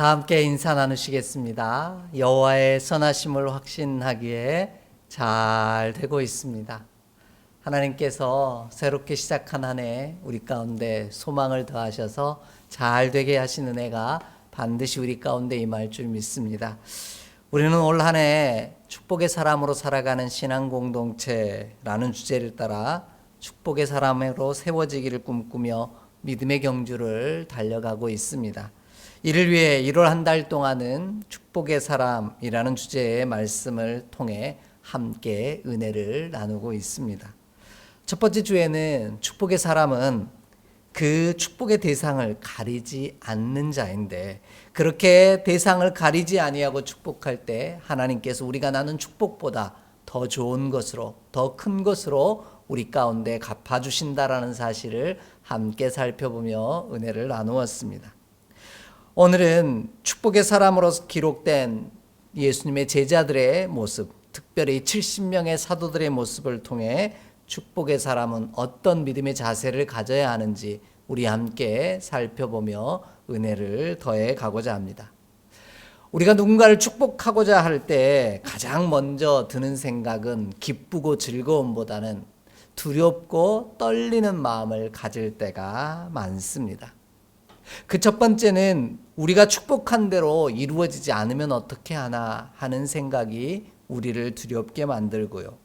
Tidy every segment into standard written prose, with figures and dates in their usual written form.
다 함께 인사 나누시겠습니다. 여호와의 선하심을 확신하기에 잘 되고 있습니다. 하나님께서 새롭게 시작한 한 해 우리 가운데 소망을 더하셔서 잘 되게 하신 은혜가 반드시 우리 가운데 임할 줄 믿습니다. 우리는 올 한 해 축복의 사람으로 살아가는 신앙 공동체라는 주제를 따라 축복의 사람으로 세워지기를 꿈꾸며 믿음의 경주를 달려가고 있습니다. 이를 위해 1월 한 달 동안은 축복의 사람이라는 주제의 말씀을 통해 함께 은혜를 나누고 있습니다. 첫 번째 주에는 축복의 사람은 그 축복의 대상을 가리지 않는 자인데, 그렇게 대상을 가리지 아니하고 축복할 때 하나님께서 우리가 나눈 축복보다 더 좋은 것으로, 더 큰 것으로 우리 가운데 갚아주신다라는 사실을 함께 살펴보며 은혜를 나누었습니다. 오늘은 축복의 사람으로 기록된 예수님의 제자들의 모습, 특별히 70명의 사도들의 모습을 통해 축복의 사람은 어떤 믿음의 자세를 가져야 하는지 우리 함께 살펴보며 은혜를 더해 가고자 합니다. 우리가 누군가를 축복하고자 할 때 가장 먼저 드는 생각은 기쁘고 즐거움보다는 두렵고 떨리는 마음을 가질 때가 많습니다. 그 첫 번째는 우리가 축복한 대로 이루어지지 않으면 어떻게 하나 하는 생각이 우리를 두렵게 만들고요.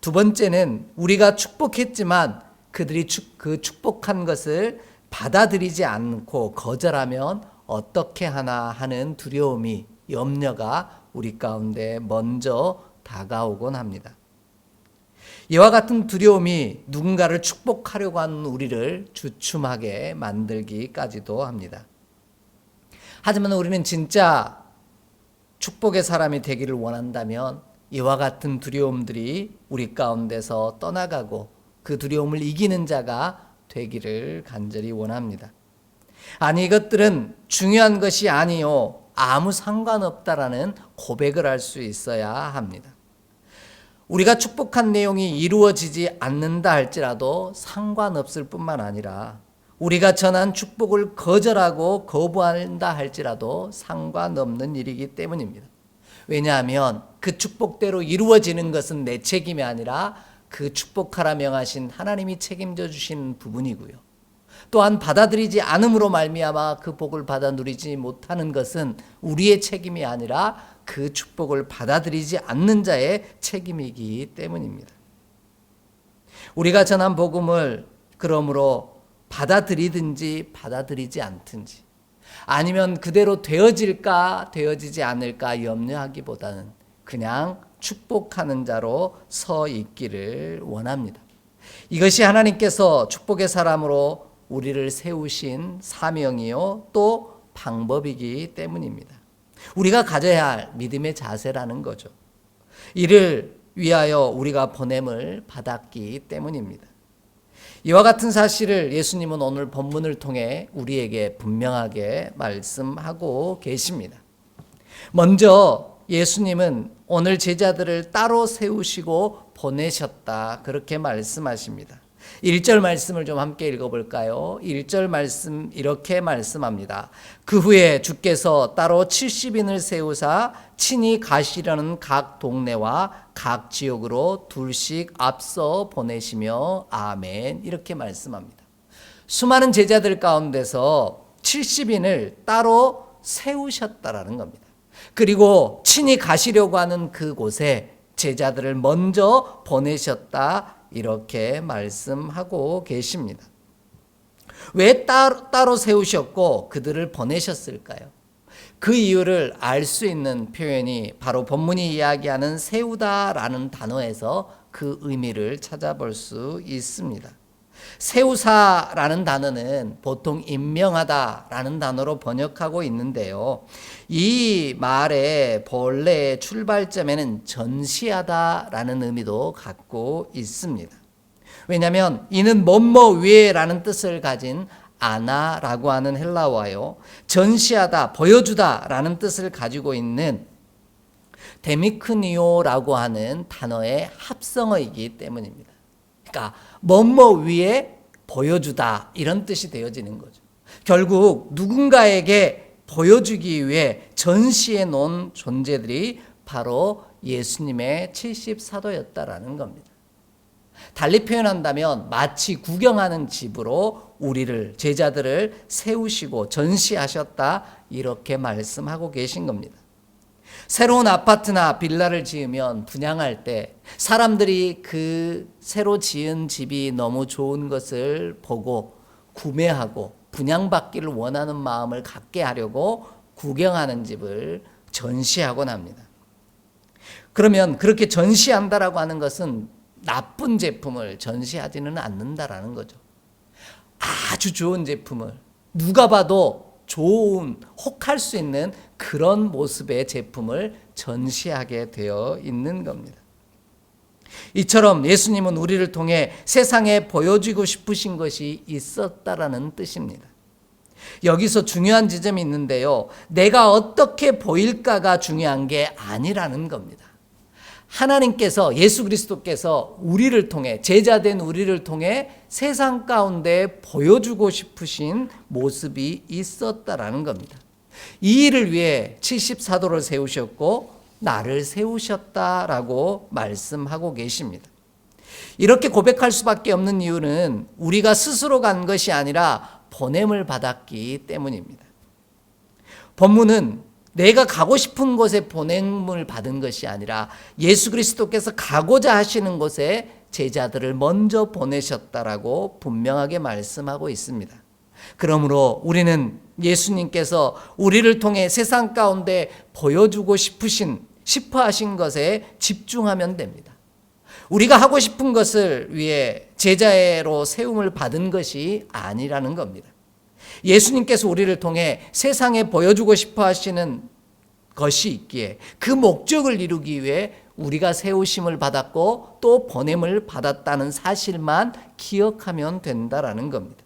두 번째는 우리가 축복했지만 그들이 그 축복한 것을 받아들이지 않고 거절하면 어떻게 하나 하는 두려움이, 염려가 우리 가운데 먼저 다가오곤 합니다. 이와 같은 두려움이 누군가를 축복하려고 하는 우리를 주춤하게 만들기까지도 합니다. 하지만 우리는 진짜 축복의 사람이 되기를 원한다면 이와 같은 두려움들이 우리 가운데서 떠나가고 그 두려움을 이기는 자가 되기를 간절히 원합니다. 아니, 이것들은 중요한 것이 아니요, 아무 상관없다라는 고백을 할 수 있어야 합니다. 우리가 축복한 내용이 이루어지지 않는다 할지라도 상관없을 뿐만 아니라 우리가 전한 축복을 거절하고 거부한다 할지라도 상관없는 일이기 때문입니다. 왜냐하면 그 축복대로 이루어지는 것은 내 책임이 아니라 그 축복하라 명하신 하나님이 책임져 주신 부분이고요. 또한 받아들이지 않음으로 말미암아 그 복을 받아 누리지 못하는 것은 우리의 책임이 아니라 그 축복을 받아들이지 않는 자의 책임이기 때문입니다. 우리가 전한 복음을 그러므로 받아들이든지 받아들이지 않든지, 아니면 그대로 되어질까 되어지지 않을까 염려하기보다는 그냥 축복하는 자로 서 있기를 원합니다. 이것이 하나님께서 축복의 사람으로 우리를 세우신 사명이요 또 방법이기 때문입니다. 우리가 가져야 할 믿음의 자세라는 거죠. 이를 위하여 우리가 보냄을 받았기 때문입니다. 이와 같은 사실을 예수님은 오늘 본문을 통해 우리에게 분명하게 말씀하고 계십니다. 먼저 예수님은 오늘 제자들을 따로 세우시고 보내셨다, 그렇게 말씀하십니다. 1절 말씀을 좀 함께 읽어볼까요? 1절 말씀 이렇게 말씀합니다. 그 후에 주께서 따로 70인을 세우사 친히 가시려는 각 동네와 각 지역으로 둘씩 앞서 보내시며 아멘, 이렇게 말씀합니다. 수많은 제자들 가운데서 70인을 따로 세우셨다라는 겁니다. 그리고 친히 가시려고 하는 그곳에 제자들을 먼저 보내셨다, 이렇게 말씀하고 계십니다. 왜 따로 세우셨고 그들을 보내셨을까요? 그 이유를 알 수 있는 표현이 바로 본문이 이야기하는 세우다라는 단어에서 그 의미를 찾아볼 수 있습니다. 세우사라는 단어는 보통 임명하다라는 단어로 번역하고 있는데요. 이 말의 본래의 출발점에는 전시하다라는 의미도 갖고 있습니다. 왜냐하면 이는 뭐뭐 위에라는 뜻을 가진 아나라고 하는 헬라어요, 전시하다, 보여주다라는 뜻을 가지고 있는 데미크니오라고 하는 단어의 합성어이기 때문입니다. 그러니까 뭐뭐 위에 보여주다, 이런 뜻이 되어지는 거죠. 결국 누군가에게 보여주기 위해 전시해 놓은 존재들이 바로 예수님의 70사도였다라는 겁니다. 달리 표현한다면 마치 구경하는 집으로 우리를, 제자들을 세우시고 전시하셨다, 이렇게 말씀하고 계신 겁니다. 새로운 아파트나 빌라를 지으면 분양할 때 사람들이 그 새로 지은 집이 너무 좋은 것을 보고 구매하고 분양받기를 원하는 마음을 갖게 하려고 구경하는 집을 전시하곤 합니다. 그러면 그렇게 전시한다라고 하는 것은 나쁜 제품을 전시하지는 않는다라는 거죠. 아주 좋은 제품을, 누가 봐도 좋은, 혹할 수 있는 그런 모습의 제품을 전시하게 되어 있는 겁니다. 이처럼 예수님은 우리를 통해 세상에 보여주고 싶으신 것이 있었다라는 뜻입니다. 여기서 중요한 지점이 있는데요, 내가 어떻게 보일까가 중요한 게 아니라는 겁니다. 하나님께서, 예수 그리스도께서 우리를 통해, 제자된 우리를 통해 세상 가운데 보여주고 싶으신 모습이 있었다라는 겁니다. 이 일을 위해 70사도를 세우셨고 나를 세우셨다라고 말씀하고 계십니다. 이렇게 고백할 수밖에 없는 이유는 우리가 스스로 간 것이 아니라 보냄을 받았기 때문입니다. 본문은 내가 가고 싶은 곳에 보냄을 받은 것이 아니라 예수 그리스도께서 가고자 하시는 곳에 제자들을 먼저 보내셨다라고 분명하게 말씀하고 있습니다. 그러므로 우리는 예수님께서 우리를 통해 세상 가운데 보여주고 싶어 하신 것에 집중하면 됩니다. 우리가 하고 싶은 것을 위해 제자로 세움을 받은 것이 아니라는 겁니다. 예수님께서 우리를 통해 세상에 보여주고 싶어 하시는 것이 있기에 그 목적을 이루기 위해 우리가 세우심을 받았고 또 보냄을 받았다는 사실만 기억하면 된다라는 겁니다.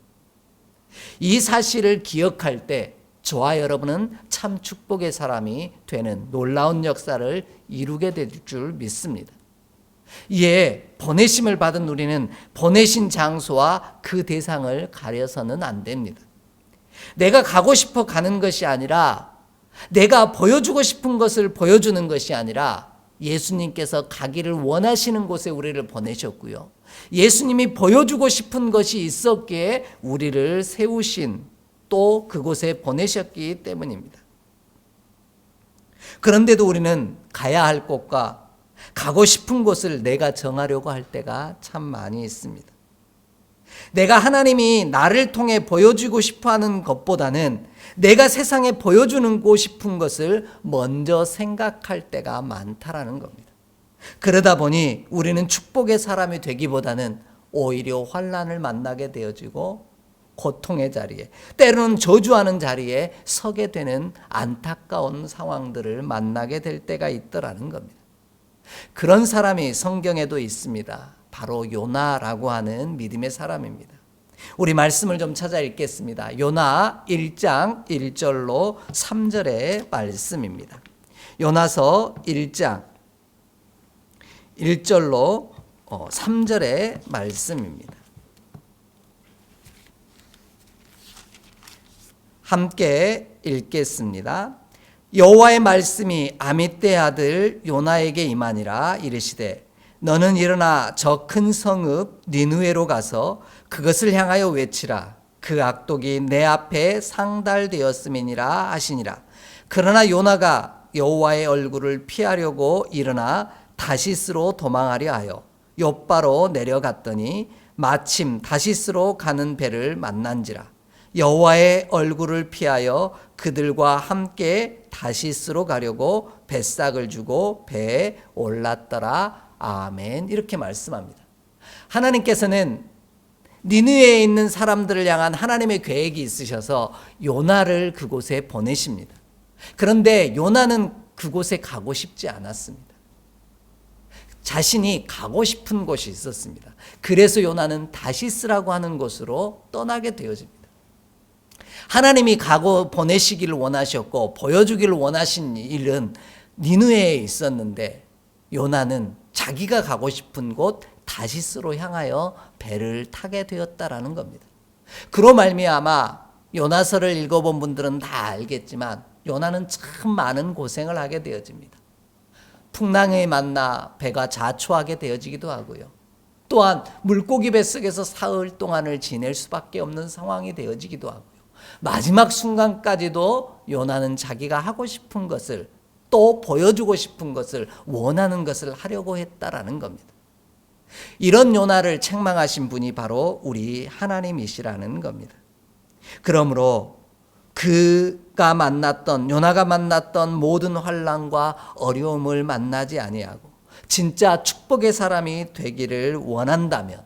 이 사실을 기억할 때 저와 여러분은 참 축복의 사람이 되는 놀라운 역사를 이루게 될 줄 믿습니다. 이에 보내심을 받은 우리는 보내신 장소와 그 대상을 가려서는 안 됩니다. 내가 가고 싶어 가는 것이 아니라, 내가 보여주고 싶은 것을 보여주는 것이 아니라 예수님께서 가기를 원하시는 곳에 우리를 보내셨고요, 예수님이 보여주고 싶은 것이 있었기에 우리를 세우신, 또 그곳에 보내셨기 때문입니다. 그런데도 우리는 가야 할 곳과 가고 싶은 곳을 내가 정하려고 할 때가 참 많이 있습니다. 내가 하나님이 나를 통해 보여주고 싶어하는 것보다는 내가 세상에 보여주고 싶은 것을 먼저 생각할 때가 많다라는 겁니다. 그러다 보니 우리는 축복의 사람이 되기보다는 오히려 환난을 만나게 되어지고 고통의 자리에, 때로는 저주하는 자리에 서게 되는 안타까운 상황들을 만나게 될 때가 있더라는 겁니다. 그런 사람이 성경에도 있습니다. 바로 요나라고 하는 믿음의 사람입니다. 우리 말씀을 좀 찾아 읽겠습니다. 요나 1장 1절로 3절의 말씀입니다. 요나서 1장 1절로 3절의 말씀입니다. 함께 읽겠습니다. 여호와의 말씀이 아미떼 아들 요나에게 임하니라. 이르시되 너는 일어나 저 큰 성읍 니느웨로 가서 그것을 향하여 외치라. 그 악독이 내 앞에 상달되었음이니라 하시니라. 그러나 요나가 여호와의 얼굴을 피하려고 일어나 다시스로 도망하려 하여 욥바로 내려갔더니 마침 다시스로 가는 배를 만난지라. 여호와의 얼굴을 피하여 그들과 함께 다시스로 가려고 뱃삭을 주고 배에 올랐더라. 아멘. 이렇게 말씀합니다. 하나님께서는 니느웨에 있는 사람들을 향한 하나님의 계획이 있으셔서 요나를 그곳에 보내십니다. 그런데 요나는 그곳에 가고 싶지 않았습니다. 자신이 가고 싶은 곳이 있었습니다. 그래서 요나는 다시스라고 하는 곳으로 떠나게 되어집니다. 하나님이 가고 보내시기를 원하셨고 보여주기를 원하신 일은 니느웨에 있었는데 요나는 자기가 가고 싶은 곳 다시스로 향하여 배를 타게 되었다라는 겁니다. 그로 말미암아 요나서를 읽어본 분들은 다 알겠지만 요나는 참 많은 고생을 하게 되어집니다. 풍랑에 만나 배가 자초하게 되어지기도 하고요. 또한 물고기 뱃속에서 사흘 동안을 지낼 수밖에 없는 상황이 되어지기도 하고요. 마지막 순간까지도 요나는 자기가 하고 싶은 것을, 또 보여주고 싶은 것을, 원하는 것을 하려고 했다라는 겁니다. 이런 요나를 책망하신 분이 바로 우리 하나님이시라는 겁니다. 그러므로 요나가 만났던 모든 환난과 어려움을 만나지 아니하고 진짜 축복의 사람이 되기를 원한다면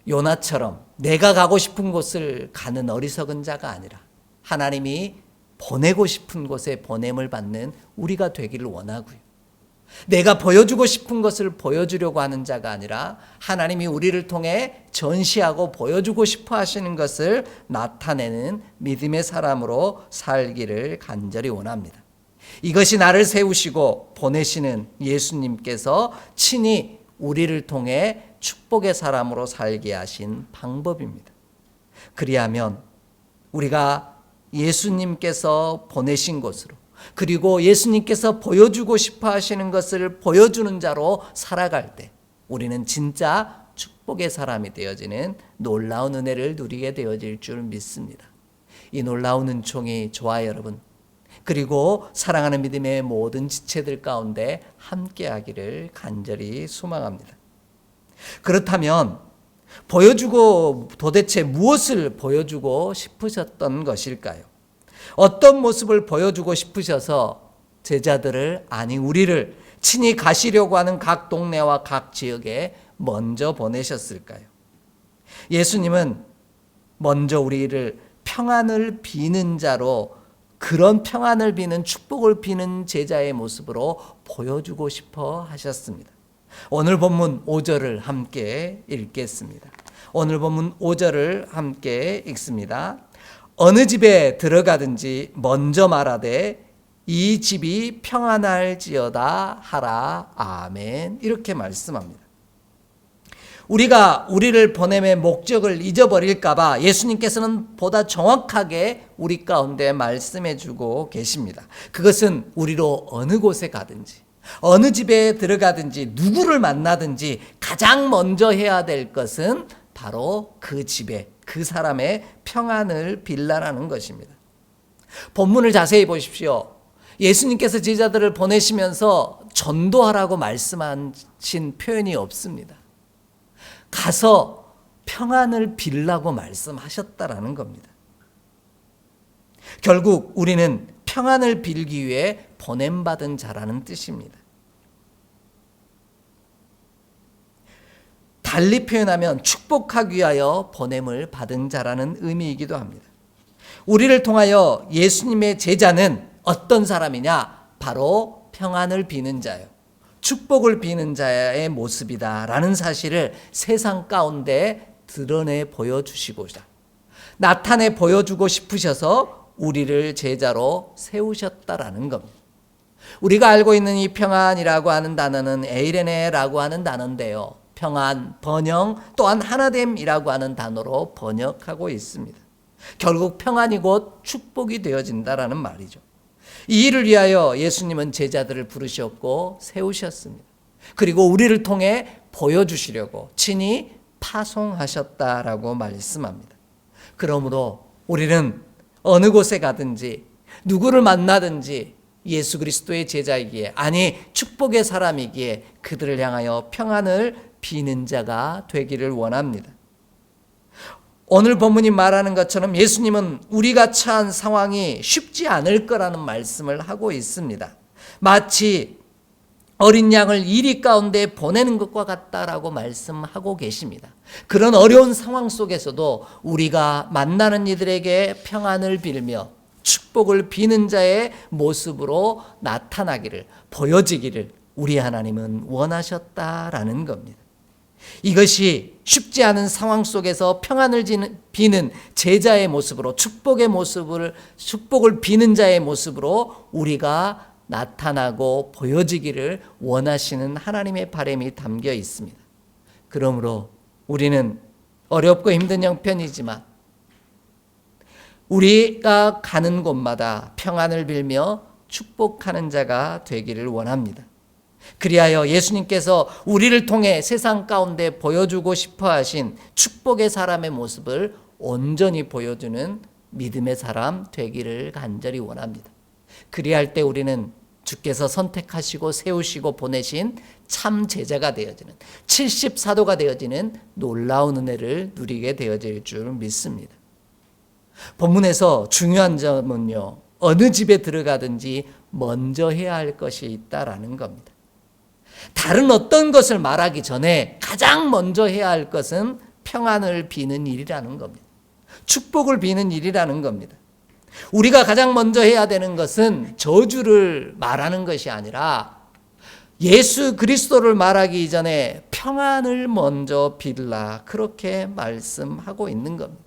요나처럼 내가 가고 싶은 곳을 가는 어리석은 자가 아니라 하나님이 보내고 싶은 곳에 보냄을 받는 우리가 되기를 원하고요. 내가 보여주고 싶은 것을 보여주려고 하는 자가 아니라 하나님이 우리를 통해 전시하고 보여주고 싶어 하시는 것을 나타내는 믿음의 사람으로 살기를 간절히 원합니다. 이것이 나를 세우시고 보내시는 예수님께서 친히 우리를 통해 축복의 사람으로 살게 하신 방법입니다. 그리하면 우리가 예수님께서 보내신 곳으로, 그리고 예수님께서 보여주고 싶어 하시는 것을 보여주는 자로 살아갈 때 우리는 진짜 축복의 사람이 되어지는 놀라운 은혜를 누리게 되어질 줄 믿습니다. 이 놀라운 은총이 저와 여러분, 그리고 사랑하는 믿음의 모든 지체들 가운데 함께하기를 간절히 소망합니다. 그렇다면 도대체 무엇을 보여주고 싶으셨던 것일까요? 어떤 모습을 보여주고 싶으셔서 제자들을, 아니 우리를 친히 가시려고 하는 각 동네와 각 지역에 먼저 보내셨을까요? 예수님은 먼저 우리를 평안을 비는 자로, 그런 평안을 비는, 축복을 비는 제자의 모습으로 보여주고 싶어 하셨습니다. 오늘 본문 5절을 함께 읽겠습니다. 오늘 본문 5절을 함께 읽습니다. 어느 집에 들어가든지 먼저 말하되 이 집이 평안할지어다 하라. 아멘. 이렇게 말씀합니다. 우리가 우리를 보냄의 목적을 잊어버릴까 봐 예수님께서는 보다 정확하게 우리 가운데 말씀해 주고 계십니다. 그것은 우리로 어느 곳에 가든지, 어느 집에 들어가든지, 누구를 만나든지 가장 먼저 해야 될 것은 바로 그 집에, 그 사람의 평안을 빌라라는 것입니다. 본문을 자세히 보십시오. 예수님께서 제자들을 보내시면서 전도하라고 말씀하신 표현이 없습니다. 가서 평안을 빌라고 말씀하셨다라는 겁니다. 결국 우리는 평안을 빌기 위해 보냄받은 자라는 뜻입니다. 달리 표현하면 축복하기 위하여 보냄을 받은 자라는 의미이기도 합니다. 우리를 통하여 예수님의 제자는 어떤 사람이냐? 바로 평안을 비는 자요, 축복을 비는 자의 모습이다라는 사실을 세상 가운데 드러내 보여주시고자, 나타내 보여주고 싶으셔서 우리를 제자로 세우셨다라는 겁니다. 우리가 알고 있는 이 평안이라고 하는 단어는 에이레네라고 하는 단어인데요, 평안, 번영, 또한 하나됨이라고 하는 단어로 번역하고 있습니다. 결국 평안이 곧 축복이 되어진다라는 말이죠. 이 일을 위하여 예수님은 제자들을 부르셨고 세우셨습니다. 그리고 우리를 통해 보여주시려고 친히 파송하셨다라고 말씀합니다. 그러므로 우리는 어느 곳에 가든지 누구를 만나든지 예수 그리스도의 제자이기에, 아니 축복의 사람이기에 그들을 향하여 평안을 비는 자가 되기를 원합니다. 오늘 본문이 말하는 것처럼 예수님은 우리가 처한 상황이 쉽지 않을 거라는 말씀을 하고 있습니다. 마치 어린 양을 이리 가운데 보내는 것과 같다라고 말씀하고 계십니다. 그런 어려운 상황 속에서도 우리가 만나는 이들에게 평안을 빌며 축복을 비는 자의 모습으로 나타나기를, 보여지기를 우리 하나님은 원하셨다라는 겁니다. 이것이 쉽지 않은 상황 속에서 평안을 비는 제자의 모습으로, 축복을 비는 자의 모습으로 우리가 나타나고 보여지기를 원하시는 하나님의 바람이 담겨 있습니다. 그러므로 우리는 어렵고 힘든 형편이지만 우리가 가는 곳마다 평안을 빌며 축복하는 자가 되기를 원합니다. 그리하여 예수님께서 우리를 통해 세상 가운데 보여주고 싶어 하신 축복의 사람의 모습을 온전히 보여주는 믿음의 사람 되기를 간절히 원합니다. 그리할 때 우리는 주께서 선택하시고 세우시고 보내신 참 제자가 되어지는 74도가 되어지는 놀라운 은혜를 누리게 되어질 줄 믿습니다. 본문에서 중요한 점은요, 어느 집에 들어가든지 먼저 해야 할 것이 있다라는 겁니다. 다른 어떤 것을 말하기 전에 가장 먼저 해야 할 것은 평안을 비는 일이라는 겁니다. 축복을 비는 일이라는 겁니다. 우리가 가장 먼저 해야 되는 것은 저주를 말하는 것이 아니라 예수 그리스도를 말하기 이전에 평안을 먼저 빌라, 그렇게 말씀하고 있는 겁니다.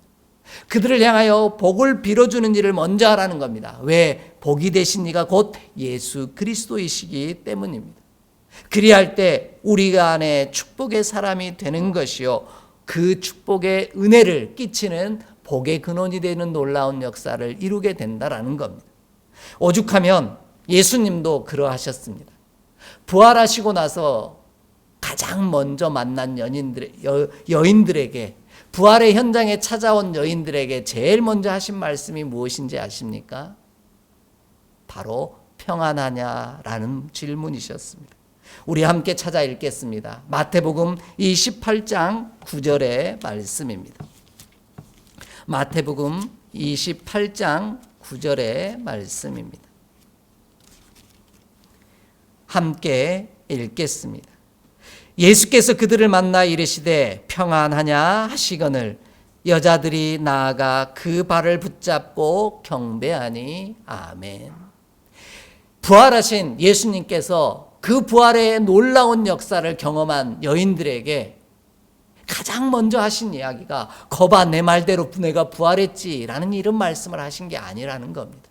그들을 향하여 복을 빌어주는 일을 먼저 하라는 겁니다. 왜? 복이 되신 이가 곧 예수 그리스도이시기 때문입니다. 그리할 때 우리가 안에 축복의 사람이 되는 것이요, 그 축복의 은혜를 끼치는 복의 근원이 되는 놀라운 역사를 이루게 된다라는 겁니다. 오죽하면 예수님도 그러하셨습니다. 부활하시고 나서 가장 먼저 만난 여인들에게, 부활의 현장에 찾아온 여인들에게 제일 먼저 하신 말씀이 무엇인지 아십니까? 바로 평안하냐라는 질문이셨습니다. 우리 함께 찾아 읽겠습니다. 마태복음 28장 9절의 말씀입니다. 마태복음 28장 9절의 말씀입니다. 함께 읽겠습니다. 예수께서 그들을 만나 이르시되 평안하냐 하시거늘 여자들이 나아가 그 발을 붙잡고 경배하니 아멘. 부활하신 예수님께서 그 부활의 놀라운 역사를 경험한 여인들에게 가장 먼저 하신 이야기가 거봐 내 말대로 내가 부활했지라는 이런 말씀을 하신 게 아니라는 겁니다.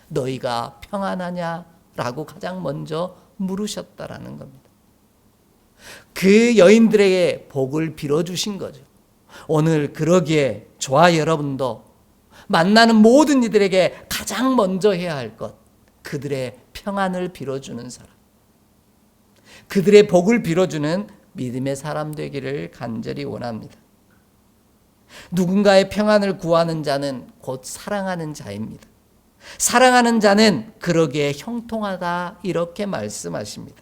너희가 평안하냐라고 가장 먼저 물으셨다라는 겁니다. 그 여인들에게 복을 빌어주신 거죠. 오늘 그러기에 저와 여러분도 만나는 모든 이들에게 가장 먼저 해야 할 것, 그들의 평안을 빌어주는 사람, 그들의 복을 빌어주는 믿음의 사람 되기를 간절히 원합니다. 누군가의 평안을 구하는 자는 곧 사랑하는 자입니다. 사랑하는 자는 그러기에 형통하다, 이렇게 말씀하십니다.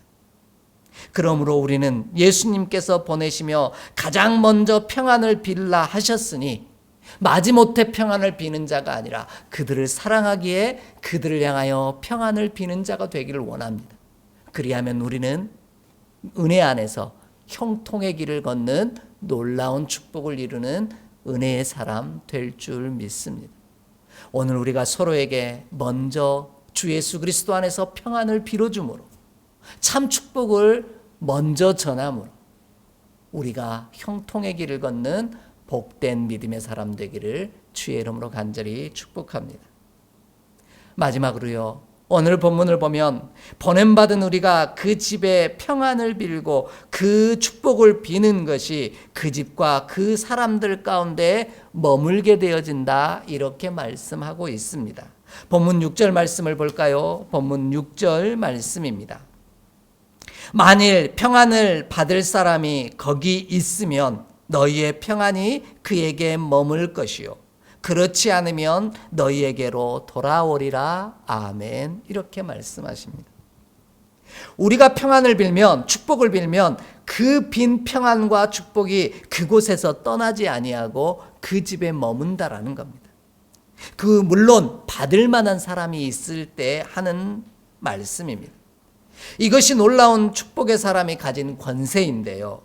그러므로 우리는 예수님께서 보내시며 가장 먼저 평안을 빌라 하셨으니 마지못해 평안을 비는 자가 아니라 그들을 사랑하기에 그들을 향하여 평안을 비는 자가 되기를 원합니다. 그리하면 우리는 은혜 안에서 형통의 길을 걷는 놀라운 축복을 이루는 은혜의 사람 될 줄 믿습니다. 오늘 우리가 서로에게 먼저 주 예수 그리스도 안에서 평안을 빌어줌으로, 참 축복을 먼저 전함으로 우리가 형통의 길을 걷는 복된 믿음의 사람 되기를 주의 이름으로 간절히 축복합니다. 마지막으로요, 오늘 본문을 보면 보냄받은 우리가 그 집에 평안을 빌고 그 축복을 비는 것이 그 집과 그 사람들 가운데 머물게 되어진다, 이렇게 말씀하고 있습니다. 본문 6절 말씀을 볼까요? 본문 6절 말씀입니다. 만일 평안을 받을 사람이 거기 있으면 너희의 평안이 그에게 머물 것이요 그렇지 않으면 너희에게로 돌아오리라. 아멘. 이렇게 말씀하십니다. 우리가 평안을 빌면, 축복을 빌면 그 빈 평안과 축복이 그곳에서 떠나지 아니하고 그 집에 머문다라는 겁니다. 물론 받을 만한 사람이 있을 때 하는 말씀입니다. 이것이 놀라운 축복의 사람이 가진 권세인데요,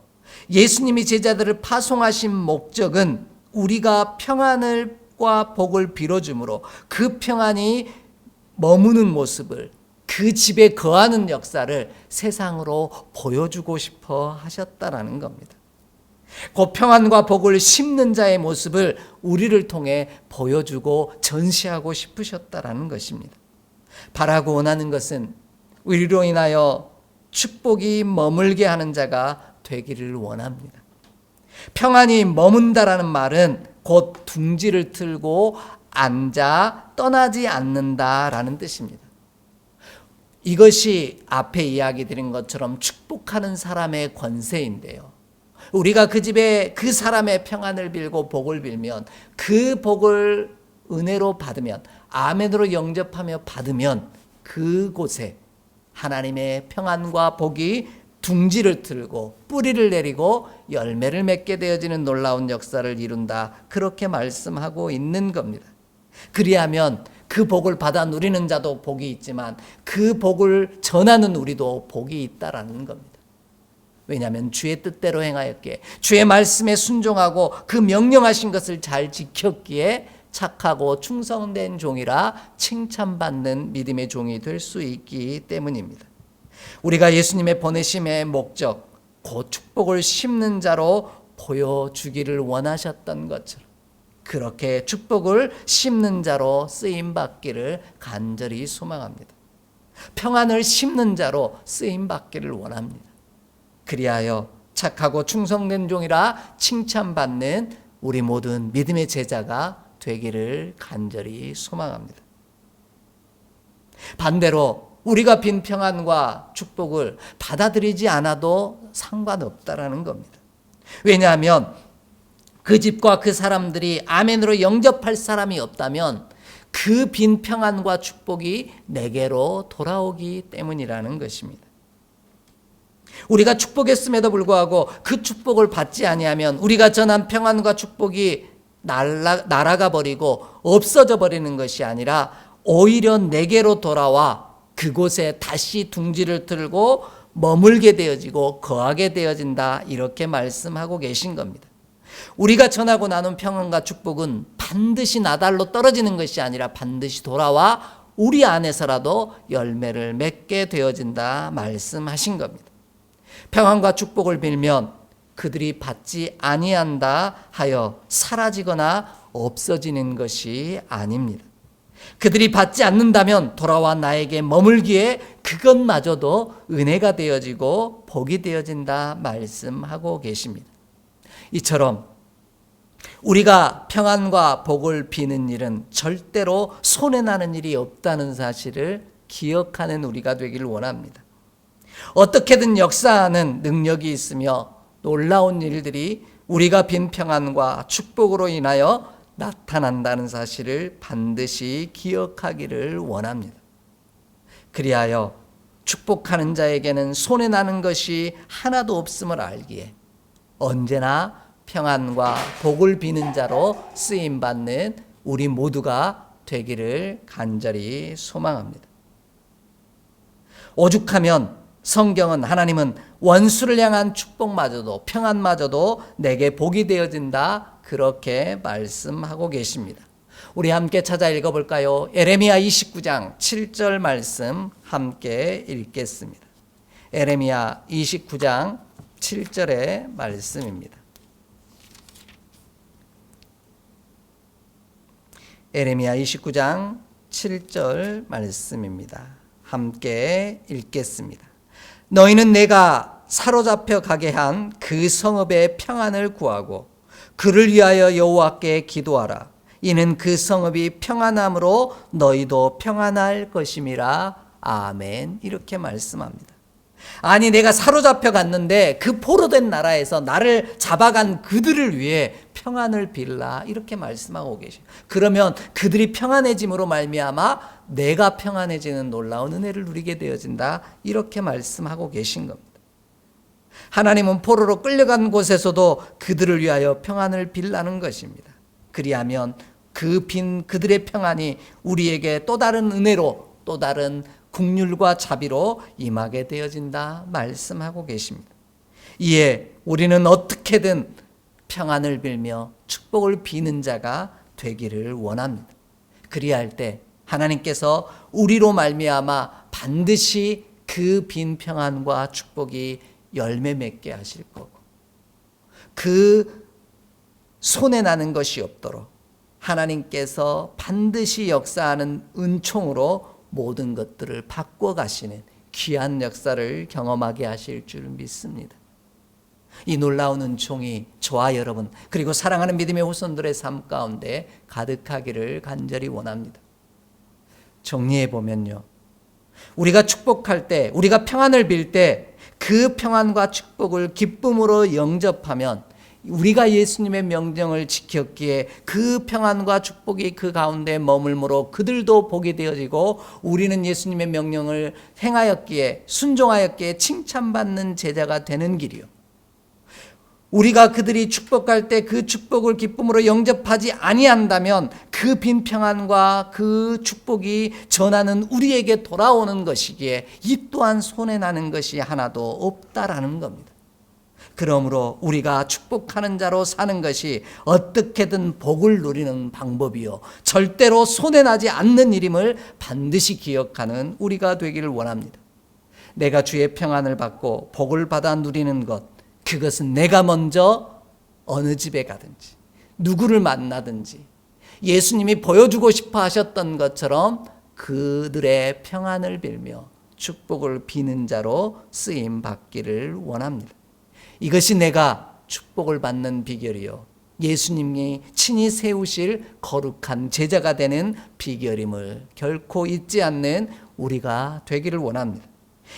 예수님이 제자들을 파송하신 목적은 우리가 평안과 복을 빌어줌으로 그 평안이 머무는 모습을, 그 집에 거하는 역사를 세상으로 보여주고 싶어 하셨다라는 겁니다. 그 평안과 복을 심는 자의 모습을 우리를 통해 보여주고 전시하고 싶으셨다라는 것입니다. 바라고 원하는 것은 우리로 인하여 축복이 머물게 하는 자가 되기를 원합니다. 평안이 머문다라는 말은 곧 둥지를 틀고 앉아 떠나지 않는다라는 뜻입니다. 이것이 앞에 이야기 드린 것처럼 축복하는 사람의 권세인데요. 우리가 그 집에 그 사람의 평안을 빌고 복을 빌면, 그 복을 은혜로 받으면, 아멘으로 영접하며 받으면 그곳에 하나님의 평안과 복이 둥지를 틀고 뿌리를 내리고 열매를 맺게 되어지는 놀라운 역사를 이룬다. 그렇게 말씀하고 있는 겁니다. 그리하면 그 복을 받아 누리는 자도 복이 있지만 그 복을 전하는 우리도 복이 있다라는 겁니다. 왜냐하면 주의 뜻대로 행하였기에, 주의 말씀에 순종하고 그 명령하신 것을 잘 지켰기에 착하고 충성된 종이라 칭찬받는 믿음의 종이 될 수 있기 때문입니다. 우리가 예수님의 보내심의 목적, 곧 축복을 심는 자로 보여주기를 원하셨던 것처럼 그렇게 축복을 심는 자로 쓰임받기를 간절히 소망합니다. 평안을 심는 자로 쓰임받기를 원합니다. 그리하여 착하고 충성된 종이라 칭찬받는 우리 모든 믿음의 제자가 되기를 간절히 소망합니다. 반대로 우리가 빈 평안과 축복을 받아들이지 않아도 상관없다라는 겁니다. 왜냐하면 그 집과 그 사람들이 아멘으로 영접할 사람이 없다면 그 빈 평안과 축복이 내게로 돌아오기 때문이라는 것입니다. 우리가 축복했음에도 불구하고 그 축복을 받지 아니하면 우리가 전한 평안과 축복이 날아가 버리고 없어져 버리는 것이 아니라 오히려 내게로 돌아와 그곳에 다시 둥지를 틀고 머물게 되어지고 거하게 되어진다. 이렇게 말씀하고 계신 겁니다. 우리가 전하고 나눈 평안과 축복은 반드시 나달로 떨어지는 것이 아니라 반드시 돌아와 우리 안에서라도 열매를 맺게 되어진다 말씀하신 겁니다. 평안과 축복을 빌면 그들이 받지 아니한다 하여 사라지거나 없어지는 것이 아닙니다. 그들이 받지 않는다면 돌아와 나에게 머물기에 그것마저도 은혜가 되어지고 복이 되어진다 말씀하고 계십니다. 이처럼 우리가 평안과 복을 비는 일은 절대로 손해나는 일이 없다는 사실을 기억하는 우리가 되기를 원합니다. 어떻게든 역사하는 능력이 있으며 놀라운 일들이 우리가 빈 평안과 축복으로 인하여 나타난다는 사실을 반드시 기억하기를 원합니다. 그리하여 축복하는 자에게는 손해나는 것이 하나도 없음을 알기에 언제나 평안과 복을 비는 자로 쓰임받는 우리 모두가 되기를 간절히 소망합니다. 오죽하면 성경은 하나님은 원수를 향한 축복마저도 평안마저도 내게 복이 되어진다 그렇게 말씀하고 계십니다. 우리 함께 찾아 읽어볼까요? 에레미야 29장 7절 말씀 함께 읽겠습니다. 에레미야 29장 7절의 말씀입니다. 에레미야 29장 7절 말씀입니다. 함께 읽겠습니다. 너희는 내가 사로잡혀 가게 한 그 성읍의 평안을 구하고 그를 위하여 여호와께 기도하라. 이는 그 성읍이 평안함으로 너희도 평안할 것임이라. 아멘. 이렇게 말씀합니다. 아니 내가 사로잡혀 갔는데 그 포로된 나라에서 나를 잡아간 그들을 위해 평안을 빌라. 이렇게 말씀하고 계셔요. 그러면 그들이 평안해짐으로 말미암아 내가 평안해지는 놀라운 은혜를 누리게 되어진다. 이렇게 말씀하고 계신 겁니다. 하나님은 포로로 끌려간 곳에서도 그들을 위하여 평안을 빌라는 것입니다. 그리하면 그 빈 그들의 평안이 우리에게 또 다른 은혜로 또 다른 긍휼과 자비로 임하게 되어진다 말씀하고 계십니다. 이에 우리는 어떻게든 평안을 빌며 축복을 비는 자가 되기를 원합니다. 그리할 때 하나님께서 우리로 말미암아 반드시 그 빈 평안과 축복이 열매 맺게 하실 거고 그 손해나는 것이 없도록 하나님께서 반드시 역사하는 은총으로 모든 것들을 바꿔 가시는 귀한 역사를 경험하게 하실 줄 믿습니다. 이 놀라운 은총이 저와 여러분 그리고 사랑하는 믿음의 후손들의 삶 가운데 가득하기를 간절히 원합니다. 정리해 보면요, 우리가 축복할 때, 우리가 평안을 빌 때 그 평안과 축복을 기쁨으로 영접하면 우리가 예수님의 명령을 지켰기에 그 평안과 축복이 그 가운데 머물므로 그들도 복이 되어지고 우리는 예수님의 명령을 행하였기에 순종하였기에 칭찬받는 제자가 되는 길이요, 우리가 그들이 축복할 때 그 축복을 기쁨으로 영접하지 아니한다면 그 빈 평안과 그 축복이 전하는 우리에게 돌아오는 것이기에 이 또한 손해나는 것이 하나도 없다라는 겁니다. 그러므로 우리가 축복하는 자로 사는 것이 어떻게든 복을 누리는 방법이요, 절대로 손해나지 않는 일임을 반드시 기억하는 우리가 되기를 원합니다. 내가 주의 평안을 받고 복을 받아 누리는 것, 그것은 내가 먼저 어느 집에 가든지 누구를 만나든지 예수님이 보여주고 싶어 하셨던 것처럼 그들의 평안을 빌며 축복을 비는 자로 쓰임 받기를 원합니다. 이것이 내가 축복을 받는 비결이요, 예수님이 친히 세우실 거룩한 제자가 되는 비결임을 결코 잊지 않는 우리가 되기를 원합니다.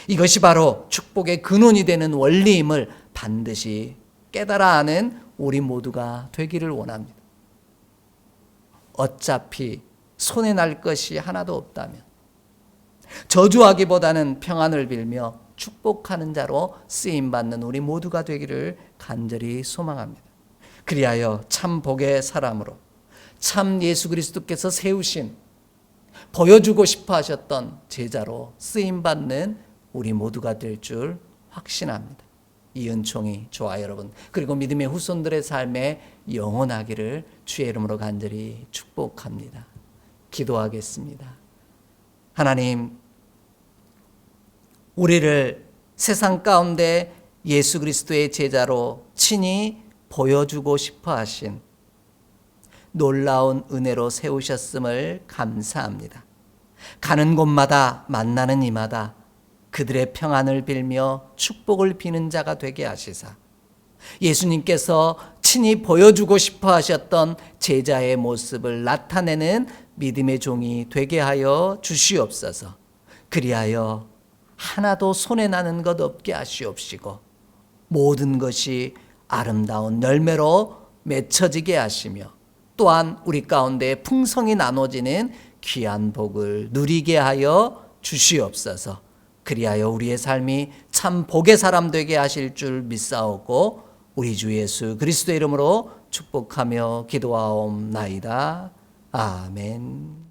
이것이 바로 축복의 근원이 되는 원리임을 반드시 깨달아 아는 우리 모두가 되기를 원합니다. 어차피 손해날 것이 하나도 없다면 저주하기보다는 평안을 빌며 축복하는 자로 쓰임받는 우리 모두가 되기를 간절히 소망합니다. 그리하여 참 복의 사람으로 참 예수 그리스도께서 세우신 보여주고 싶어 하셨던 제자로 쓰임받는 우리 모두가 될 줄 확신합니다. 이 은총이 저와 여러분 그리고 믿음의 후손들의 삶에 영원하기를 주의 이름으로 간절히 축복합니다. 기도하겠습니다. 하나님, 우리를 세상 가운데 예수 그리스도의 제자로 친히 보여주고 싶어 하신 놀라운 은혜로 세우셨음을 감사합니다. 가는 곳마다 만나는 이마다 그들의 평안을 빌며 축복을 비는 자가 되게 하시사 예수님께서 친히 보여주고 싶어 하셨던 제자의 모습을 나타내는 믿음의 종이 되게 하여 주시옵소서. 그리하여 하나도 손해나는 것 없게 하시옵시고 모든 것이 아름다운 열매로 맺혀지게 하시며 또한 우리 가운데 풍성히 나눠지는 귀한 복을 누리게 하여 주시옵소서. 그리하여 우리의 삶이 참 복의 사람 되게 하실 줄 믿사오고 우리 주 예수 그리스도의 이름으로 축복하며 기도하옵나이다. 아멘.